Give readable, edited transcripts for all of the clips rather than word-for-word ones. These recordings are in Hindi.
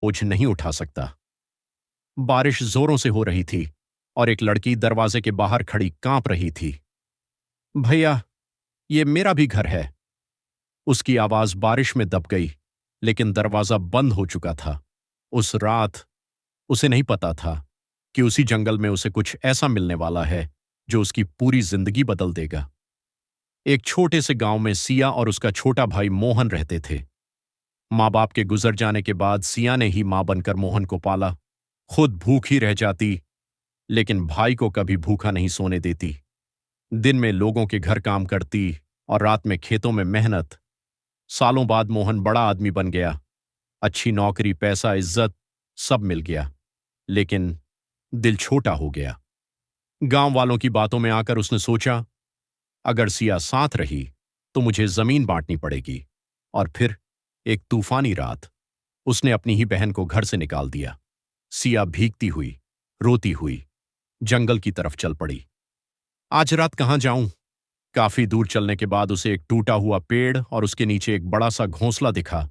बोझ नहीं उठा सकता। बारिश जोरों से हो रही थी और एक लड़की दरवाजे के बाहर खड़ी कांप रही थी। भैया, ये मेरा भी घर है। उसकी आवाज बारिश में दब गई, लेकिन दरवाजा बंद हो चुका था। उस रात उसे नहीं पता था कि उसी जंगल में उसे कुछ ऐसा मिलने वाला है जो उसकी पूरी जिंदगी बदल देगा। एक छोटे से गांव में सिया और उसका छोटा भाई मोहन रहते थे। माँ बाप के गुजर जाने के बाद सिया ने ही माँ बनकर मोहन को पाला। खुद भूखी रह जाती, लेकिन भाई को कभी भूखा नहीं सोने देती। दिन में लोगों के घर काम करती और रात में खेतों में मेहनत। सालों बाद मोहन बड़ा आदमी बन गया। अच्छी नौकरी, पैसा, इज्जत सब मिल गया, लेकिन दिल छोटा हो गया। गांव वालों की बातों में आकर उसने सोचा, अगर सिया साथ रही तो मुझे जमीन बांटनी पड़ेगी। और फिर एक तूफानी रात उसने अपनी ही बहन को घर से निकाल दिया। सिया भीगती हुई, रोती हुई जंगल की तरफ चल पड़ी। आज रात कहां जाऊं? काफी दूर चलने के बाद उसे एक टूटा हुआ पेड़ और उसके नीचे एक बड़ा सा घोंसला दिखा।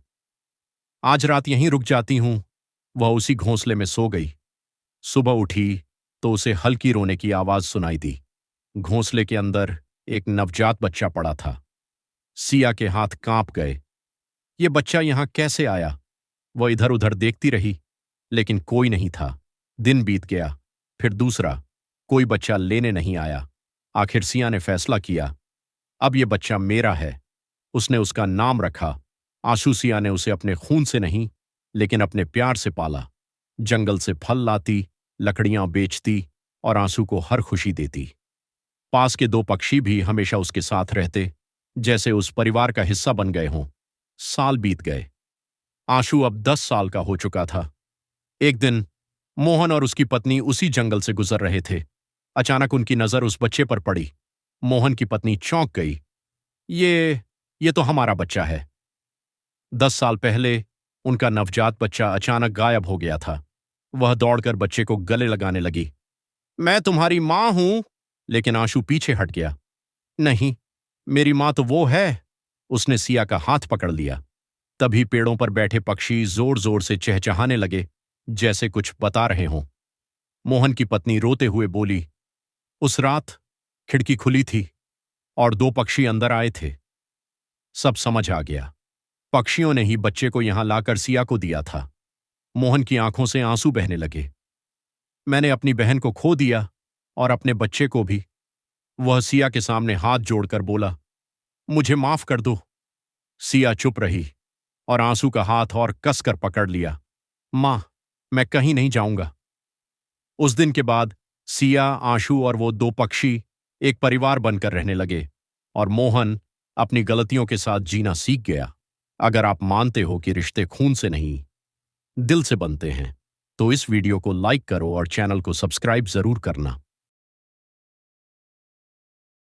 आज रात यहीं रुक जाती हूं। वह उसी घोंसले में सो गई। सुबह उठी तो उसे हल्की रोने की आवाज सुनाई दी। घोंसले के अंदर एक नवजात बच्चा पड़ा था। सिया के हाथ कांप गए। ये बच्चा यहां कैसे आया? वह इधर उधर देखती रही, लेकिन कोई नहीं था। दिन बीत गया, फिर दूसरा। कोई बच्चा लेने नहीं आया। आखिर सिया ने फैसला किया, अब यह बच्चा मेरा है। उसने उसका नाम रखा आंसू। सिया ने उसे अपने खून से नहीं, लेकिन अपने प्यार से पाला। जंगल से फल लाती, लकड़ियां बेचती और आंसू को हर खुशी देती। पास के दो पक्षी भी हमेशा उसके साथ रहते, जैसे उस परिवार का हिस्सा बन गए हों। साल बीत गए। आंसू अब 10 साल का हो चुका था। एक दिन मोहन और उसकी पत्नी उसी जंगल से गुजर रहे थे। अचानक उनकी नजर उस बच्चे पर पड़ी। मोहन की पत्नी चौंक गई। ये तो हमारा बच्चा है। 10 साल पहले उनका नवजात बच्चा अचानक गायब हो गया था। वह दौड़कर बच्चे को गले लगाने लगी। मैं तुम्हारी मां हूं। लेकिन आंसू पीछे हट गया। नहीं, मेरी मां तो वो है। उसने सिया का हाथ पकड़ लिया। तभी पेड़ों पर बैठे पक्षी जोर जोर से चहचहाने लगे, जैसे कुछ बता रहे हों। मोहन की पत्नी रोते हुए बोली, उस रात खिड़की खुली थी और दो पक्षी अंदर आए थे। सब समझ आ गया। पक्षियों ने ही बच्चे को यहां लाकर सिया को दिया था। मोहन की आंखों से आंसू बहने लगे। मैंने अपनी बहन को खो दिया और अपने बच्चे को भी। वह सिया के सामने हाथ जोड़कर बोला, मुझे माफ कर दो। सिया चुप रही और आंसू का हाथ और कसकर पकड़ लिया। मां, मैं कहीं नहीं जाऊंगा। उस दिन के बाद सिया, आंसू और वो दो पक्षी एक परिवार बनकर रहने लगे और मोहन अपनी गलतियों के साथ जीना सीख गया। अगर आप मानते हो कि रिश्ते खून से नहीं, दिल से बनते हैं, तो इस वीडियो को लाइक करो और चैनल को सब्सक्राइब जरूर करना।